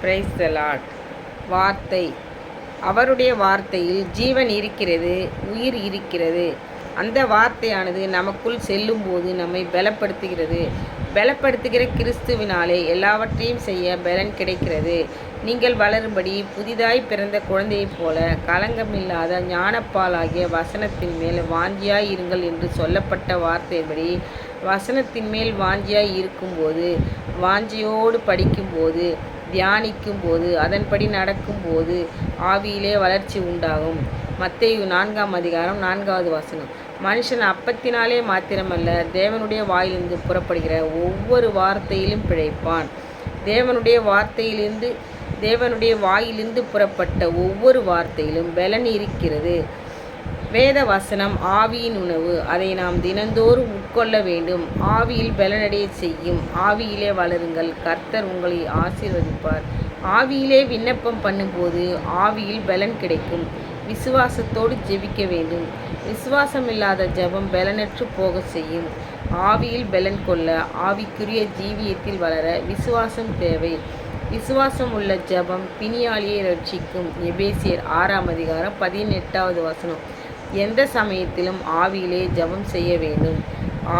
Praise the Lord. வார்த்தை. அவருடைய வார்த்தையில் ஜீவன் இருக்கிறது, உயிர் இருக்கிறது. அந்த வார்த்தையானது நமக்குள் செல்லும்போது நம்மை பலப்படுத்துகிறது. பலப்படுத்துகிற கிறிஸ்துவினாலே எல்லாவற்றையும் செய்ய பலன் கிடைக்கிறது. நீங்கள் வளரும்படி புதிதாய் பிறந்த குழந்தையைப் போல களங்கமில்லாத ஞானப்பாலாகிய வசனத்தின் மேல் வாஞ்சியாய் இருங்கள் என்று சொல்லப்பட்ட வார்த்தையின்படி வசனத்தின் மேல் வாஞ்சியாய் இருக்கும்போது, வாஞ்சியோடு படிக்கும்போது, தியானிக்கும்போது, அதன்படி நடக்கும்போது ஆவியிலே வளர்ச்சி உண்டாகும். மத்தேயு 4:4 மனுஷன் அப்பத்தினாலே மாத்திரமல்ல, தேவனுடைய வாயிலிருந்து புறப்படுகிற ஒவ்வொரு வார்த்தையிலும் பிழைப்பான். தேவனுடைய வாயிலிருந்து புறப்பட்ட ஒவ்வொரு வார்த்தையிலும் பலன் இருக்கிறது. வேத வசனம் ஆவியின் உணவு. அதை நாம் தினந்தோறும் உட்கொள்ள வேண்டும். ஆவியில் பலனடைய செய்யும். ஆவியிலே வளருங்கள். கர்த்தர் உங்களை ஆசீர்வதிப்பார். ஆவியிலே விண்ணப்பம் பண்ணும்போது ஆவியில் பலன் கிடைக்கும். விசுவாசத்தோடு ஜெபிக்க வேண்டும். விசுவாசமில்லாத ஜெபம் பலனற்று போக செய்யும். ஆவியில் பலன் கொள்ள, ஆவிக்குரிய ஜீவியத்தில் வளர விசுவாசம் தேவை. விசுவாசம் உள்ள ஜெபம் பிணியாளியை ரட்சிக்கும். எபேசியர் 6:18. எந்த சமயத்திலும் ஆவியிலே ஜெபம் செய்ய வேண்டும்.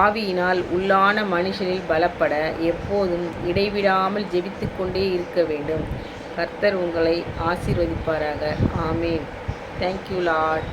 ஆவியினால் உள்ளான மனுஷனில் பலப்பட எப்போதும் இடைவிடாமல் ஜெபித்து கொண்டே இருக்க வேண்டும். கர்த்தர் உங்களை ஆசீர்வதிப்பாராக. ஆமேன். Thank you Lord.